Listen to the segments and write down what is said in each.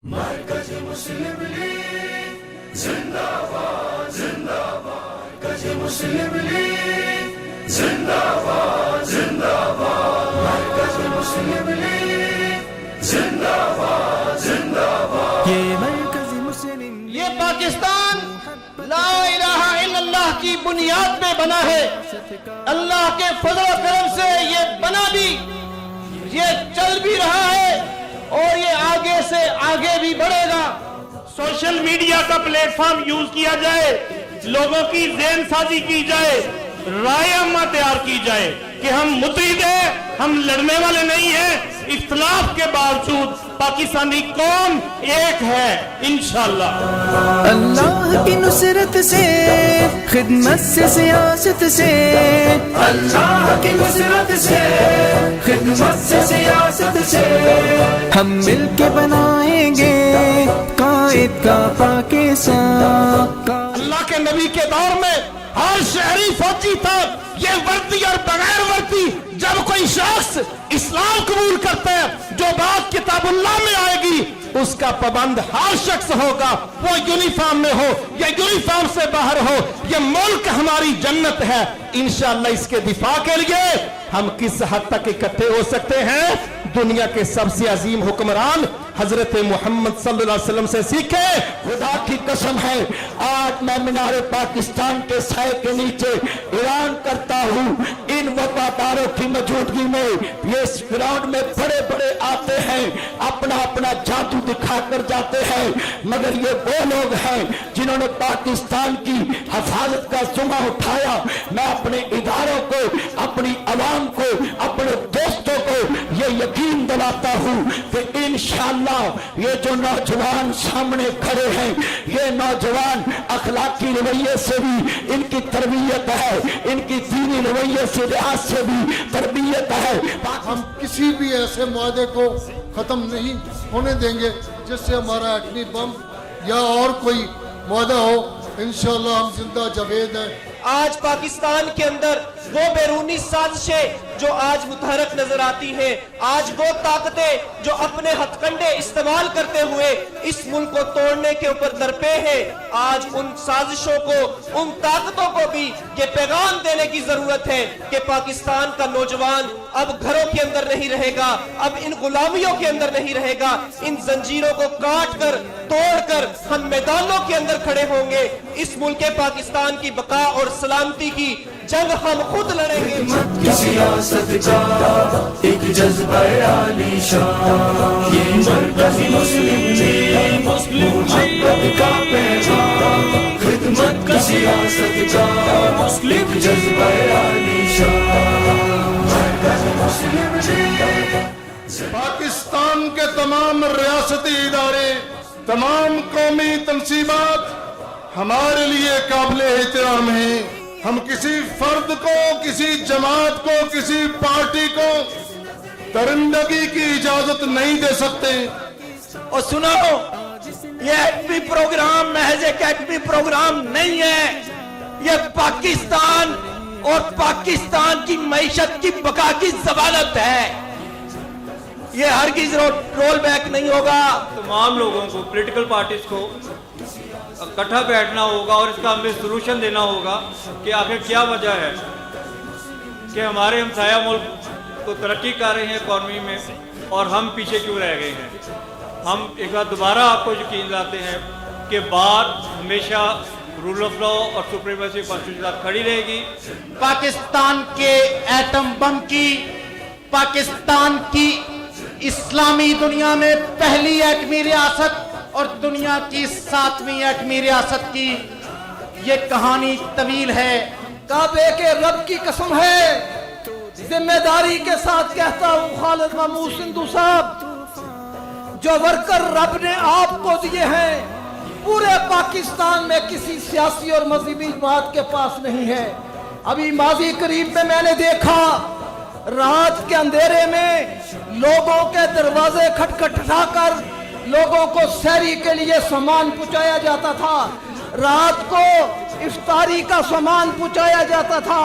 مرکز مسلم لیگ زندہ باد زندہ باد، مرکز مسلم لیگ زندہ باد زندہ باد، مرکز مسلم لیگ زندہ باد زندہ باد۔ یہ مرکز مسلم، یہ پاکستان لا الہ الا اللہ کی بنیاد پہ بنا ہے۔ اللہ کے فضل و کرم سے یہ بنا بھی، یہ چل بھی رہا ہے اور یہ آگے سے آگے بھی بڑھے گا۔ سوشل میڈیا کا پلیٹ فارم یوز کیا جائے، لوگوں کی ذہن سازی کی جائے، رائے عامہ تیار کی جائے کہ ہم متحد ہیں، ہم لڑنے والے نہیں ہیں، اختلاف کے باوجود پاکستانی قوم ایک ہے انشاءاللہ۔ اللہ کی نصرت سے، خدمت سے، سیاست سے، اللہ کی نصرت سے، خدمت سے، سیاست سے، ہم مل کے بنائیں گے قائد کا پاکستان۔ اللہ کے نبی کے دور میں ہر شہری فوجی تھا، یہ وردی اور بغیر وردی جب کوئی شخص اسلام قبول کرتا ہے، جو بات کتاب اللہ میں آئے گی اس کا پابند ہر شخص ہوگا، وہ یونیفارم میں ہو یا یونیفارم سے باہر ہو۔ یہ ملک ہماری جنت ہے، انشاءاللہ اس کے دفاع کے لیے ہم کس حد تک اکٹھے ہو سکتے ہیں؟ دنیا کے سب سے عظیم حکمران حضرت محمد صلی اللہ علیہ وسلم سے سیکھے۔ خدا کی قسم ہے، آج میں مینار پاکستان کے سائے کے نیچے اعلان کرتا ہوں، ان وفاداروں کی موجودگی میں یہ اس گراؤنڈ میں بڑے بڑے آتے ہیں، اپنا اپنا جادو دکھا کر جاتے ہیں، مگر یہ وہ لوگ ہیں جنہوں نے پاکستان کی حفاظت کا ذمہ اٹھایا۔ میں اپنے اداروں کو، اپنی عوام کو، اپنے دوستوں کو یہ یقین دلاتا ہوں کہ انشاءاللہ یہ جو نوجوان سامنے کھڑے ہیں، یہ نوجوان اخلاقی رویے سے بھی ان کی تربیت ہے، ان کی دینی رویے سے، لحاظ سے بھی تربیت ہے۔ ہم کسی بھی ایسے معاہدے کو ختم نہیں ہونے دیں گے جس سے ہمارا ایٹمی بم یا اور کوئی معاہدہ ہو۔ انشاءاللہ ہم زندہ جاوید ہیں۔ آج پاکستان کے اندر وہ بیرونی سازشیں جو آج متحرک نظر آتی ہیں، آج وہ طاقتیں جو اپنے ہتھ کنڈے استعمال کرتے ہوئے اس ملک کو توڑنے کے اوپر درپے ہیں، آج ان سازشوں کو، ان طاقتوں کو بھی یہ پیغام دینے کی ضرورت ہے کہ پاکستان کا نوجوان اب گھروں کے اندر نہیں رہے گا، اب ان غلامیوں کے اندر نہیں رہے گا، ان زنجیروں کو کاٹ کر، توڑ کر ہم میدانوں کے اندر کھڑے ہوں گے۔ اس ملک پاکستان کی بقا اور سلامتی کی جنگ ہم خود لڑیں گے۔ کی سیاست کا ایک جذبہ عالی شان، یہ مرکز مسلم لیگ محبت کا پیغام، خدمت کی سیاست کا ایک جذبہ عالی شان، مرکز مسلم لیگ۔ پاکستان کے تمام ریاستی ادارے، تمام قومی تنظیمات ہمارے لیے قابل احترام ہیں۔ ہم کسی فرد کو، کسی جماعت کو، کسی پارٹی کو درندگی کی اجازت نہیں دے سکتے۔ اور سنو، یہ ایٹمی پروگرام محض ایک ایٹمی پروگرام نہیں ہے، یہ پاکستان اور پاکستان کی معیشت کی بقا کی ضمانت ہے۔ یہ ہرگز رول بیک نہیں ہوگا۔ تمام لوگوں کو، پولیٹیکل پارٹیز کو اکٹھا بیٹھنا ہوگا اور اس کا ہمیں سلوشن دینا ہوگا کہ آخر کیا وجہ ہے کہ ہمارے ہمسایہ ملک کو ترقی کر رہے ہیں اکانومی میں اور ہم پیچھے کیوں رہ گئے ہیں۔ ہم ایک بار دوبارہ آپ کو یقین دلاتے ہیں کہ بات ہمیشہ رول آف لا اور سپریمیسی کانسٹیٹیوشن کے ساتھ کھڑی رہے گی۔ پاکستان کے ایٹم بم کی، پاکستان کی اسلامی دنیا میں پہلی ایٹمی ریاست اور دنیا کی 7ویں ایٹمی ریاست کی یہ کہانی طویل ہے۔ کعبے کے رب کی قسم ہے، ذمہ داری کے ساتھ کہتا ہوں خالد محمود سندھو صاحب، جو ورکر رب نے آپ کو دیے ہیں پورے پاکستان میں کسی سیاسی اور مذہبی جماعت کے پاس نہیں ہے۔ ابھی ماضی قریب میں میں نے دیکھا، رات کے اندھیرے میں لوگوں کے دروازے کھٹکھٹا کر لوگوں کو سحری کے لیے سامان پہنچایا جاتا تھا، رات کو افطاری کا سامان پہنچایا جاتا تھا۔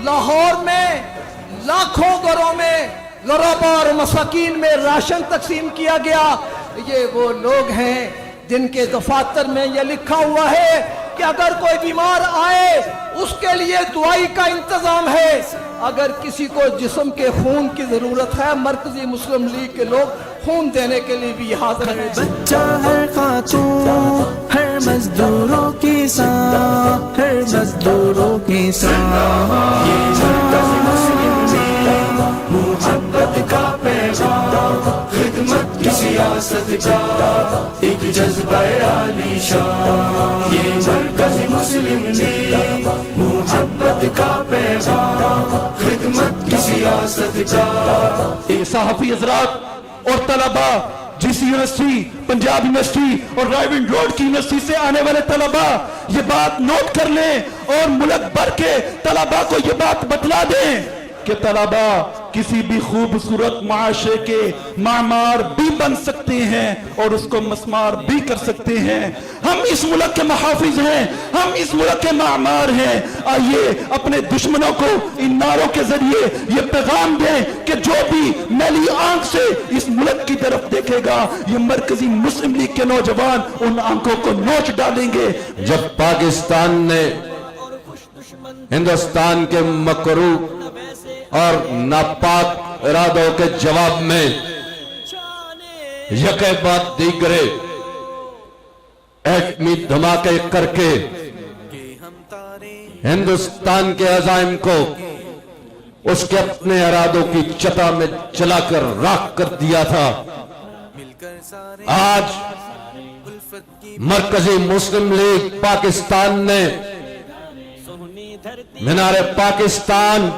لاہور میں لاکھوں گھروں میں غربا اور مساکین میں راشن تقسیم کیا گیا، یہ وہ لوگ ہیں جن کے دفاتر میں یہ لکھا ہوا ہے کہ اگر کوئی بیمار آئے اس کے لیے دوائی کا انتظام ہے. اگر کسی کو جسم کے خون کی ضرورت ہے مرکزی مسلم لیگ کے لوگ خون دینے کے لیے بھی حاضر ہیں. بچہ ہر خاتون ہر مزدوروں کی ساتھ ہر مزدوروں کی ساتھ محبت کا پیغام خدمت کی سیاست کا ایک جذبہ عالی شان یہ مرکز مسلم لیگ محبت کا پیغام خدمت کی سیاست کا. صحافی حضرات اور طلباء جس یونیورسٹی پنجاب یونیورسٹی اور رائیونڈ روڈ کی یونیورسٹی سے آنے والے طلباء یہ بات نوٹ کر لیں اور ملک بھر کے طلباء کو یہ بات بتلا دیں کہ طلباء کسی بھی خوبصورت معاشرے کے معمار بھی بن سکتے ہیں اور اس کو مسمار بھی کر سکتے ہیں. ہم اس ملک کے محافظ ہیں, ہم اس ملک کے معمار ہیں. آئیے اپنے دشمنوں کو ان نعروں کے ذریعے یہ پیغام دیں کہ جو بھی میلی آنکھ سے اس ملک کی طرف دیکھے گا یہ مرکزی مسلم لیگ کے نوجوان ان آنکھوں کو نوچ ڈالیں گے. جب پاکستان نے ہندوستان کے مکروہ اور ناپاک ارادوں کے جواب میں یکے بعد دیگرے ایٹمی دھماکے کر کے ہندوستان کے عزائم کو اس کے اپنے ارادوں کی چتا میں چلا کر راکھ کر دیا تھا, آج مرکزی مسلم لیگ پاکستان نے مینار پاکستان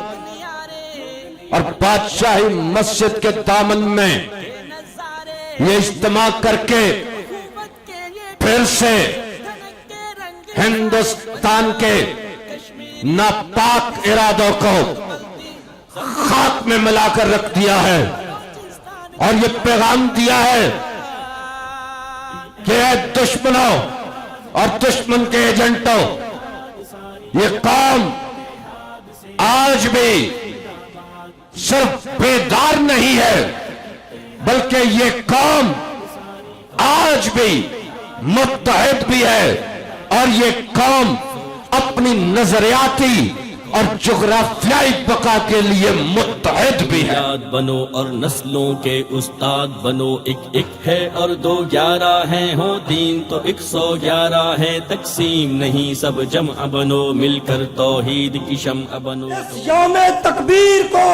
اور بادشاہی مسجد کے دامن میں یہ اجتماع کر کے پھر سے ہندوستان کے ناپاک ارادوں کو خاک میں ملا کر رکھ دیا ہے اور یہ پیغام دیا ہے کہ اے دشمنوں اور دشمن کے ایجنٹوں, یہ قوم آج بھی صرف بیدار نہیں ہے بلکہ یہ قوم آج بھی متحد بھی ہے اور یہ قوم اپنی نظریاتی اور جغرافیائی بقا کے لیے متحد بھی ہے. یاد بنو اور نسلوں کے استاد بنو, ایک ایک ہے اور 211 ہیں, ہو دین تو 111 ہے, تقسیم نہیں سب جمع بنو, مل کر توحید کی شمع بنو. یوم تکبیر کو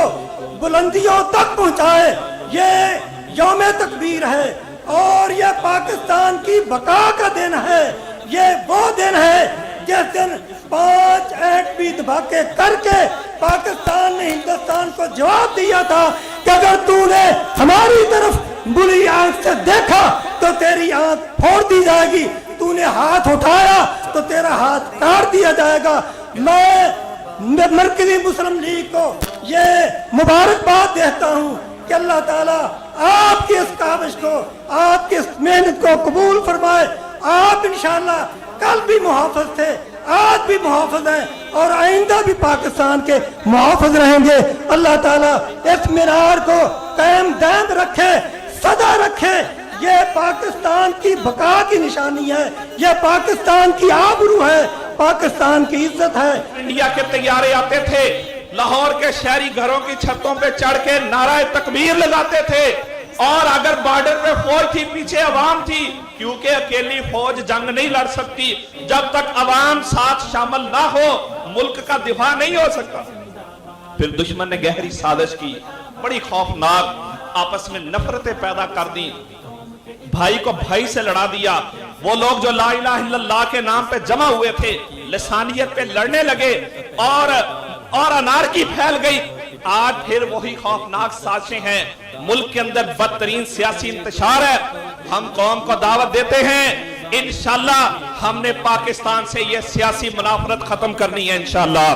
بلندیوں تک پہنچائے, یہ یوم تکبیر ہے اور یہ پاکستان کی بقا کا دن ہے. یہ وہ دن ہے جس دن 5 ایٹمی دھماکے کر کے پاکستان نے ہندوستان کو جواب دیا تھا کہ اگر تو نے ہماری طرف بری آنکھ سے دیکھا تو تیری آنکھ پھوڑ دی جائے گی, تو نے ہاتھ اٹھایا تو تیرا ہاتھ کاٹ دیا جائے گا. میں مرکزی مسلم لیگ کو یہ مبارکباد دیتا ہوں کہ اللہ تعالیٰ آپ کی اس کاوش کو, آپ کی اس محنت کو قبول فرمائے. آپ انشاءاللہ کل بھی محافظ تھے, آج بھی محافظ ہیں اور آئندہ بھی پاکستان کے محافظ رہیں گے. اللہ تعالیٰ اس مینار کو قائم دائم رکھے, سدا رکھے. یہ پاکستان کی بقا کی نشانی ہے, یہ پاکستان کی آبرو ہے, پاکستان کی عزت ہے. انڈیا کے طیارے آتے تھے, لاہور کے شہری گھروں کی چھتوں پہ چڑھ کے نعرہ تکبیر لگاتے تھے, اور اگر بارڈر پہ فوج تھی پیچھے عوام تھی, کیونکہ اکیلی فوج جنگ نہیں لڑ سکتی. جب تک عوام ساتھ شامل نہ ہو ملک کا دفاع نہیں ہو سکتا. پھر دشمن نے گہری سازش کی, بڑی خوفناک, آپس میں نفرتیں پیدا کر دی, بھائی کو بھائی سے لڑا دیا. وہ لوگ جو لا الہ الا اللہ کے نام پہ جمع ہوئے تھے لسانیت پہ لڑنے لگے اور انارکی پھیل گئی. آج پھر وہی خوفناک سازشیں ہیں, ملک کے اندر بدترین سیاسی انتشار ہے. ہم قوم کو دعوت دیتے ہیں انشاءاللہ ہم نے پاکستان سے یہ سیاسی منافرت ختم کرنی ہے. انشاءاللہ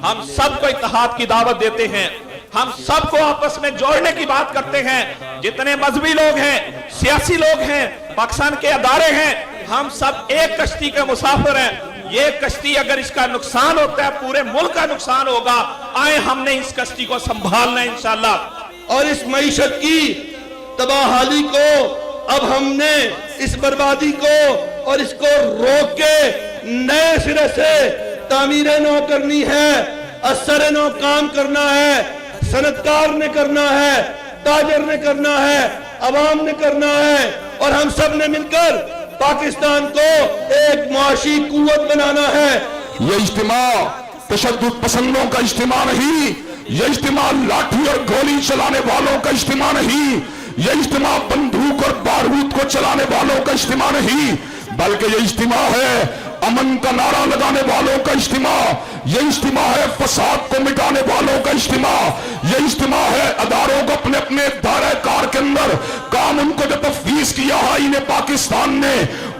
ہم سب کو اتحاد کی دعوت دیتے ہیں, ہم سب کو آپس میں جوڑنے کی بات کرتے ہیں. جتنے مذہبی لوگ ہیں, سیاسی لوگ ہیں, پاکستان کے ادارے ہیں, ہم سب ایک کشتی کے مسافر ہیں. یہ کشتی اگر اس کا نقصان ہوتا ہے پورے ملک کا نقصان ہوگا. آئے ہم نے اس کشتی کو سنبھالنا ہے انشاءاللہ. اور اس معیشت کی تباہی کو اب ہم نے اس بربادی کو اور اس کو روک کے نئے سرے سے تعمیر نو کرنی ہے، اثر نو کام کرنا ہے، صنعتکار نے کرنا ہے، تاجر نے کرنا ہے، عوام نے کرنا ہے، اور ہم سب نے مل کر پاکستان کو ایک معاشی قوت بنانا ہے۔ یہ اجتماع تشدد پسندوں کا اجتماع نہیں، یہ اجتماع لاٹھی اور گولی چلانے والوں کا اجتماع نہیں، یہ اجتماع بندوق اور بارود کو چلانے والوں کا اجتماع نہیں، بلکہ یہ اجتماع ہے امن کا نعرہ لگانے والوں کا اجتماع، یہ اجتماع ہے فساد کو مٹانے والوں کا اجتماع، یہ اجتماع ہے اداروں کو اپنے اپنے دائرہ کار کے اندر کام ان کو جو تفویض کیا آئین پاکستان نے،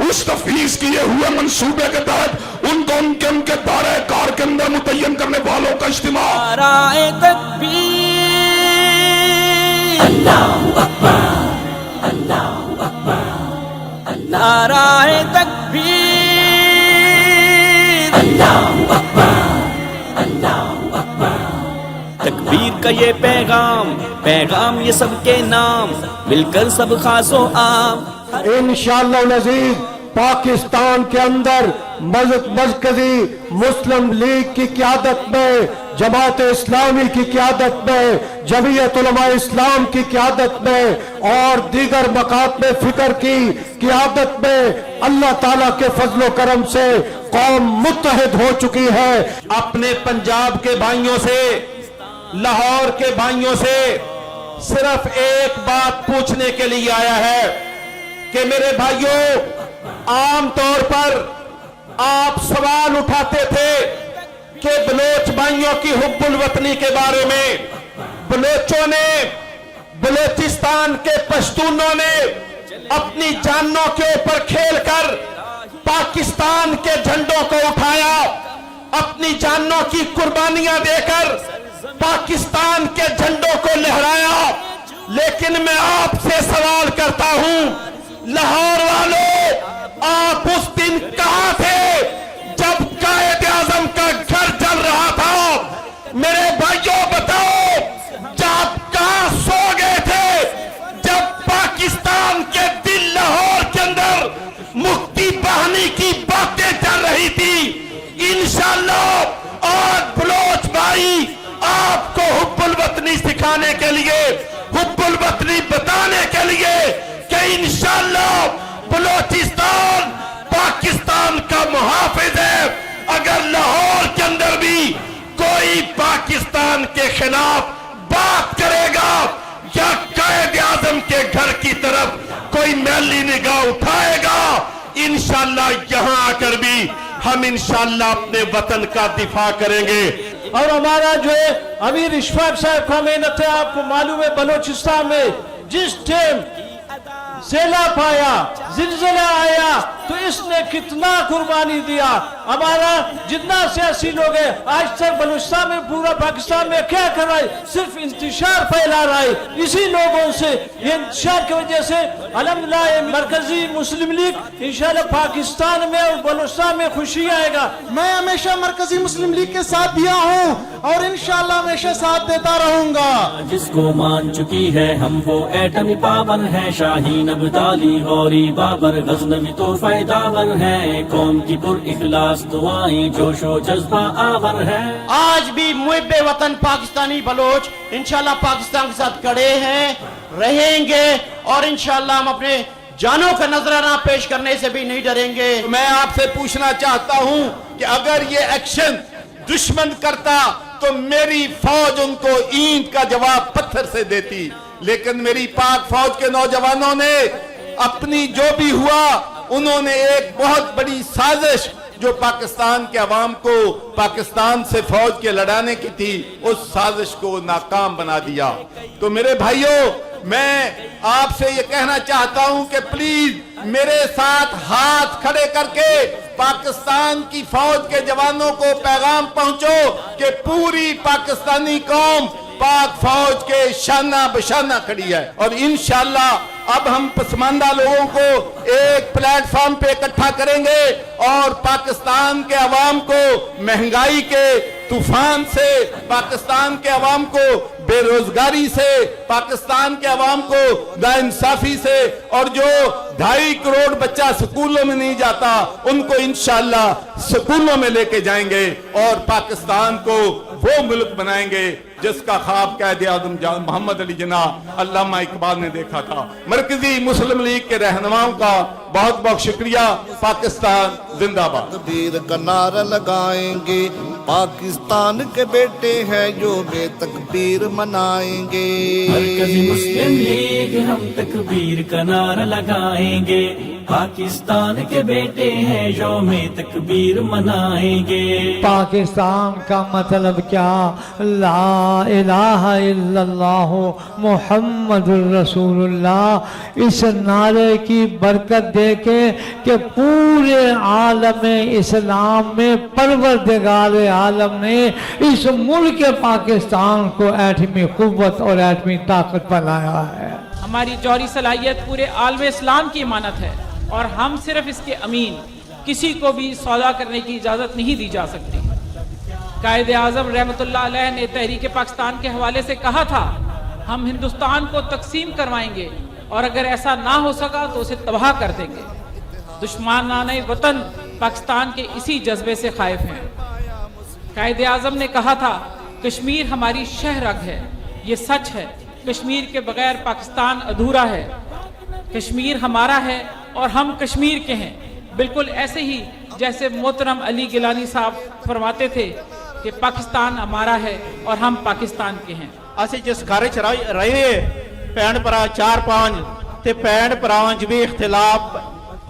اس تفویض کیے ہوئے منصوبے کے تحت ان کو ان کے دائرہ کار کے اندر متعین کرنے والوں کا اجتماع۔ نعرہ تکبیر، اللہ اکبر، اللہ اکبر، نعرہ تکبیر، اللہ اکبر، اللہ اکبر۔ تکبیر کا یہ پیغام یہ سب کے نام، مل کر سب خاص و عام۔ انشاءاللہ العزیز پاکستان کے اندر مرکزی مسلم لیگ کی قیادت میں، جماعت اسلامی کی قیادت میں، جمعیت علماء اسلام کی قیادت میں اور دیگر مقامات فکر کی قیادت میں اللہ تعالیٰ کے فضل و کرم سے قوم متحد ہو چکی ہے۔ اپنے پنجاب کے بھائیوں سے، لاہور کے بھائیوں سے صرف ایک بات پوچھنے کے لیے آیا ہے کہ میرے بھائیوں، عام طور پر آپ سوال اٹھاتے تھے کہ بلوچ بھائیوں کی حب الوطنی کے بارے میں، بلوچوں نے، بلوچستان کے پشتونوں نے اپنی جانوں کے اوپر کھیل کر پاکستان کے جھنڈوں کو اٹھایا، اپنی جانوں کی قربانیاں دے کر پاکستان کے جھنڈوں کو لہرایا۔ لیکن میں آپ سے سوال کرتا ہوں، لاہور والوں، آپ اس دن کہاں تھے جب قائد اعظم کا گھر جل رہا تھا؟ میرے بھائیوں بتاؤ، جب کہاں سو گئے تھے جب پاکستان کے دل لاہور کے اندر مکتی پہنی کی باتیں چل رہی تھی؟ انشاءاللہ آج بلوچ بھائی آپ کو حب الوطنی سکھانے کے لیے، حب الوطنی بتانے کے لیے کہ انشاءاللہ بلوچستان پاکستان کا محافظ ہے۔ اگر لاہور کے اندر بھی کوئی پاکستان کے خلاف بات کرے گا یا قائد اعظم کے گھر کی طرف کوئی میلی نگاہ اٹھائے گا، انشاءاللہ یہاں آ کر بھی ہم انشاءاللہ اپنے وطن کا دفاع کریں گے۔ اور ہمارا جو ہے امیر اشفاق صاحب کا محنت ہے، آپ کو معلوم ہے بلوچستان میں جس ٹائم سیلاب آیا، زلزلہ آیا تو اس نے کتنا قربانی دیا۔ ہمارا جتنا سیاسی لوگ ہیں آج تک بلوچستان میں، پورا پاکستان میں کیا کر رہا ہے؟ صرف انتشار پھیلا رہا ہے۔ اسی لوگوں سے، یہ انتشار کی وجہ سے الحمدللہ یہ مرکزی مسلم لیگ انشاءاللہ پاکستان میں اور بلوچستان میں خوشی آئے گا۔ میں ہمیشہ مرکزی مسلم لیگ کے ساتھ دیا ہوں اور انشاءاللہ ہمیشہ ساتھ دیتا رہوں گا۔ جس کو مان چکی ہے ہم وہ ایٹمی پاور ہے، شاہین ابدالی غوری بابر غزنوی تو فائداور ہے، قوم کی پر اخلاص دعائیں جوش و جذبہ آور ہے۔ آج بھی محب وطن پاکستانی بلوچ انشاءاللہ پاکستان کے ساتھ کڑے ہیں، رہیں گے، اور انشاءاللہ ہم اپنے جانوں کا نذرانہ پیش کرنے سے بھی نہیں ڈریں گے۔ میں آپ سے پوچھنا چاہتا ہوں کہ اگر یہ ایکشن دشمن کرتا تو میری فوج ان کو اینٹ کا جواب پتھر سے دیتی، لیکن میری پاک فوج کے نوجوانوں نے اپنی جو بھی ہوا، انہوں نے ایک بہت بڑی سازش جو پاکستان کے عوام کو پاکستان سے فوج کے لڑانے کی تھی، اس سازش کو ناکام بنا دیا۔ تو میرے بھائیوں، میں آپ سے یہ کہنا چاہتا ہوں کہ پلیز میرے ساتھ ہاتھ کھڑے کر کے پاکستان کی فوج کے جوانوں کو پیغام پہنچو کہ پوری پاکستانی قوم پاک فوج کے شانہ بشانہ کھڑی ہے، اور انشاءاللہ اب ہم پسماندہ لوگوں کو ایک پلیٹ فارم پہ اکٹھا کریں گے اور پاکستان کے عوام کو مہنگائی کے طوفان سے، پاکستان کے عوام کو بے روزگاری سے، پاکستان کے عوام کو ناانصافی سے، اور جو 2.5 کروڑ بچہ سکولوں میں نہیں جاتا ان کو انشاءاللہ سکولوں میں لے کے جائیں گے اور پاکستان کو وہ ملک بنائیں گے جس کا خواب قائد اعظم محمد علی جناح علامہ اقبال نے دیکھا تھا۔ مرکزی مسلم لیگ کے رہنماؤں کا بہت بہت شکریہ۔ پاکستان زندہ باد۔ تکبیر کا نعرہ لگائیں گے، پاکستان کے بیٹے ہیں جو بے تکبیر منائیں گے۔ مرکزی مسلم لیگ ہم تکبیر کا نعرہ لگائیں گے، پاکستان کے بیٹے ہیں یوم تکبیر منائیں گے۔ پاکستان کا مطلب کیا؟ لا الہ الا اللہ محمد الرسول اللہ۔ اس نعرے کی برکت دیکھیں کہ پورے عالم اسلام میں پروردگار عالم نے اس ملک پاکستان کو ایٹمی قوت اور ایٹمی طاقت بنایا ہے۔ ہماری جوہری صلاحیت پورے عالم اسلام کی امانت ہے اور ہم صرف اس کے امین، کسی کو بھی سودا کرنے کی اجازت نہیں دی جا سکتی۔ قائد اعظم رحمۃ اللہ علیہ نے تحریک پاکستان کے حوالے سے کہا تھا ہم ہندوستان کو تقسیم کروائیں گے اور اگر ایسا نہ ہو سکا تو اسے تباہ کر دیں گے۔ دشمنان وطن پاکستان کے اسی جذبے سے خائف ہیں۔ قائد اعظم نے کہا تھا کشمیر ہماری شہ رگ ہے، یہ سچ ہے، کشمیر کے بغیر پاکستان ادھورا ہے، کشمیر ہمارا ہے اور ہم کشمیر کے ہیں۔ بالکل ایسے ہی جیسے محترم علی گیلانی صاحب فرماتے تھے کہ پاکستان ہمارا ہے اور ہم پاکستان کے ہیں۔ اسی جس گھر چ رہے بھن بھرا 4-5 تے بھن بھراواں وچ بھی اختلاف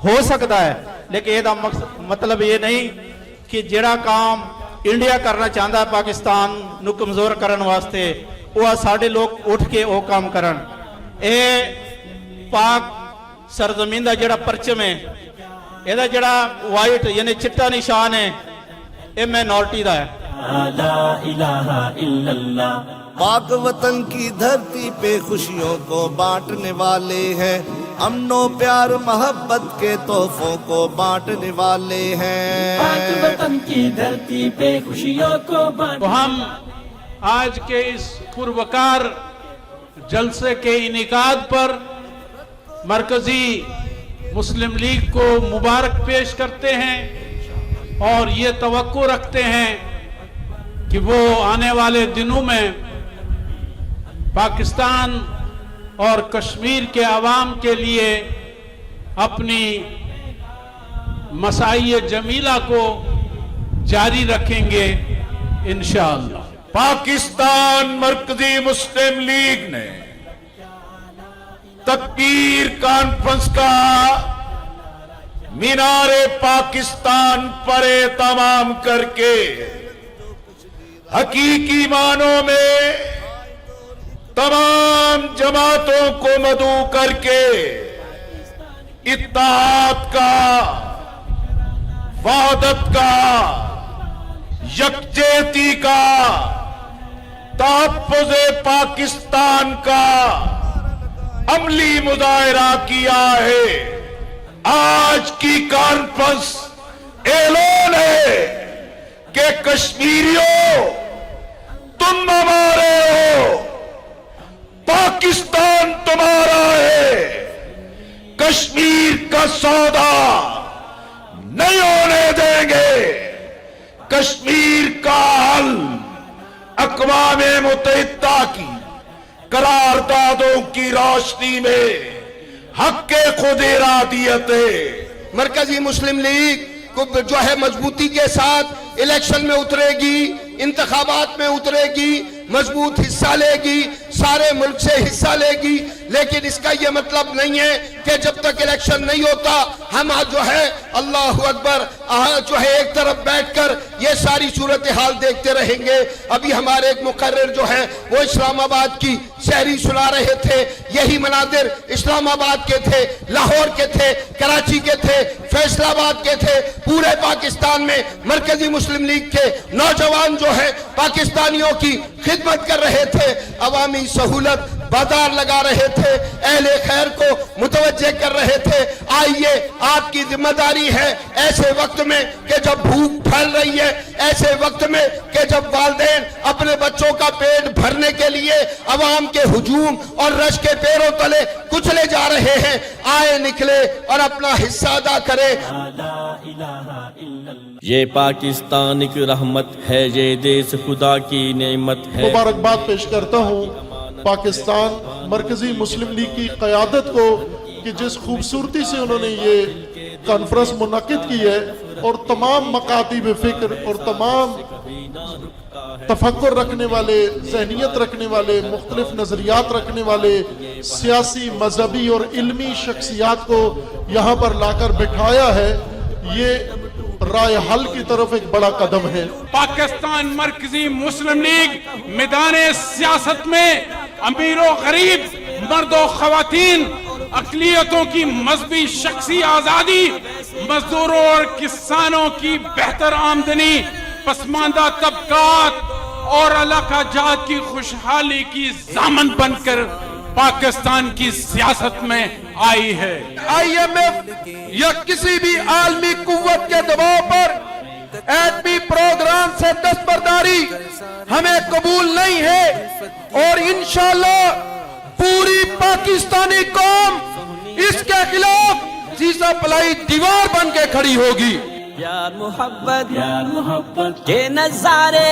ہو سکتا ہے، لیکن یہ مطلب یہ نہیں کہ جڑا کام انڈیا کرنا چاہتا ہے پاکستان نو کمزور کرن واسطے وہ سارے لوگ اٹھ کے وہ کام کرن۔ اے پاک سرزمین دا جڑا پرچم ہے، یہ جڑا وائٹ یعنی چٹا نشان ہے، یہ مائنورٹی دا ہے۔ لا الہ الا اللہ۔ پاک وطن کی دھرتی پہ خوشیوں کو بانٹنے والے ہیں، امن و پیار محبت کے تحفوں کو بانٹنے والے ہیں۔ پاک وطن کی دھرتی پہ خوشیوں کو تو ہم آج کے اس پروکار جلسے کے انعقاد پر مرکزی مسلم لیگ کو مبارک پیش کرتے ہیں اور یہ توقع رکھتے ہیں کہ وہ آنے والے دنوں میں پاکستان اور کشمیر کے عوام کے لیے اپنی مساعی جمیلہ کو جاری رکھیں گے انشاءاللہ۔ پاکستان مرکزی مسلم لیگ نے تکبیر کانفرنس کا مینار پاکستان پر اہتمام کر کے حقیقی معنوں میں تمام جماعتوں کو مدعو کر کے اتحاد کا، وحدت کا، یکجہتی کا، تحفظ پاکستان کا عملی مظاہرہ کیا ہے۔ آج کی کانفرنس اعلان ہے کہ کشمیریوں تم ہمارے ہو، پاکستان تمہارا ہے، کشمیر کا سودا نہیں ہونے دیں گے، کشمیر کا حل اقوام متحدہ کی قراردادوں کی روشنی میں حق خود ارادیت ہے۔ مرکزی مسلم لیگ کو جو ہے مضبوطی کے ساتھ الیکشن میں اترے گی، انتخابات میں اترے گی، مضبوط حصہ لے گی، سارے ملک سے حصہ لے گی، لیکن اس کا یہ مطلب نہیں ہے کہ جب تک الیکشن نہیں ہوتا ہم جو ہے اللہ اکبر جو ہے ایک طرف بیٹھ کر یہ ساری صورتحال دیکھتے رہیں گے۔ ابھی ہمارے ایک مقرر جو ہے وہ اسلام آباد کی شہری سنا رہے تھے، یہی مناظر اسلام آباد کے تھے، لاہور کے تھے، کراچی کے تھے، فیصل آباد کے تھے، پورے پاکستان میں مرکزی مسلم لیگ کے نوجوان جو ہے پاکستانیوں کی خدمت کر رہے تھے۔ عوامی سہولت بازار لگا رہے تھے، اہل خیر کو متوجہ کر رہے تھے۔ آئیے آپ کی ذمہ داری ہے ایسے وقت میں کہ جب بھوک پھیل رہی ہے، ایسے وقت میں کہ جب والدین اپنے بچوں کا پیٹ بھرنے کے لیے عوام کے ہجوم اور رش کے پیروں تلے کچلے جا رہے ہیں، آئے نکلے اور اپنا حصہ ادا کرے۔ یہ پاکستان ایک رحمت ہے، یہ دیس خدا کی نعمت ہے۔ مبارکباد پیش کرتا ہوں پاکستان مرکزی مسلم لیگ کی قیادت کو کہ جس خوبصورتی سے انہوں نے یہ کانفرنس منعقد کی ہے، اور تمام مکاتب فکر اور تمام تفکر رکھنے والے، ذہنیت رکھنے والے، مختلف نظریات رکھنے والے سیاسی، مذہبی اور علمی شخصیات کو یہاں پر لا کر بٹھایا ہے۔ یہ رائے حل کی طرف ایک بڑا قدم ہے۔ پاکستان مرکزی مسلم لیگ میدان سیاست میں امیر و غریب، مرد و خواتین، اقلیتوں کی مذہبی شخصی آزادی، مزدوروں اور کسانوں کی بہتر آمدنی، پسماندہ طبقات اور علاقہ جات کی خوشحالی کی ضامن بن کر پاکستان کی سیاست میں آئی ہے۔ IMF یا کسی بھی عالمی قوت کے دباؤ پر ایٹمی پروگرام سے دستبرداری ہمیں قبول نہیں ہے، اور انشاءاللہ پوری پاکستانی قوم اس کے خلاف سیسا پلائی دیوار بن کے کھڑی ہوگی۔ پیار محبت کے نظارے،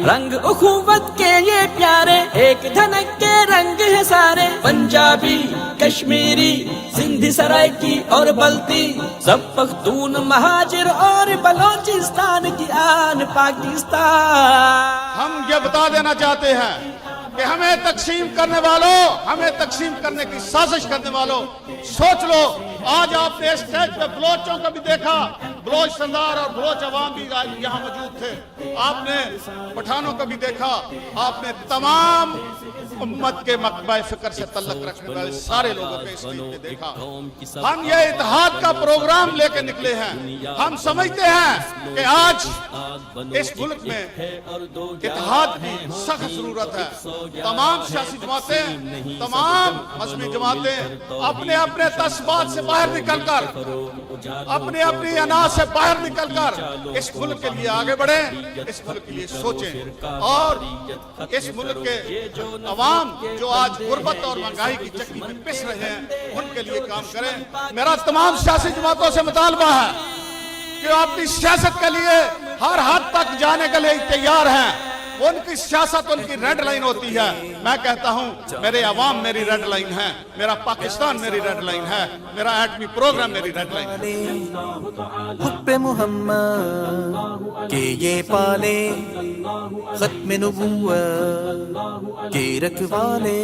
رنگ اخوت کے یہ پیارے، ایک دھنک کے رنگ ہے سارے، پنجابی، کشمیری، سندھی سرائکی اور بلتی، سب پختون، مہاجر اور بلوچستان کی آن پاکستان۔ ہم یہ بتا دینا چاہتے ہیں کہ ہمیں تقسیم کرنے والوں، ہمیں تقسیم کرنے کی سازش کرنے والوں، سوچ لو، آج آپ نے اسٹیج پہ بلوچوں کو بھی دیکھا، بلوچ سردار اور بلوچ عوام بھی یہاں موجود تھے، آپ نے پٹھانوں کو بھی دیکھا، آپ نے تمام امت کے مکتبہ فکر سے تعلق رکھنے والے سارے لوگوں کے اسٹیج پہ دیکھا۔ ہم یہ اتحاد کا پروگرام لے کے نکلے ہیں۔ ہم سمجھتے ہیں کہ آج اس ملک میں اتحاد کی سخت ضرورت ہے۔ تمام سیاسی جماعتیں، تمام مذہبی جماعتیں اپنے اپنے تعصبات سے باہر نکل کر، اپنی اپنی انا سے باہر نکل کر اس ملک کے لیے آگے بڑھیں، اس ملک کے لیے سوچیں، اور اس ملک کے عوام جو آج غربت اور مہنگائی کی چکی میں پس رہے ہیں ان کے لیے کام کریں۔ میرا تمام سیاسی جماعتوں سے مطالبہ ہے کہ آپ اپنی سیاست کے لیے ہر حد تک جانے کے لیے تیار ہیں۔ ان کی سیاست ان کی ریڈ لائن ہوتی ہے، میں کہتا ہوں میرے عوام میری ریڈ لائن ہے، میرا پاکستان میری ریڈ لائن ہے، میرا ایٹمی پروگرام میری ریڈ لائن ہے۔ خود پہ محمد کہ یہ پالے، ختم نبوت کے رکھوالے۔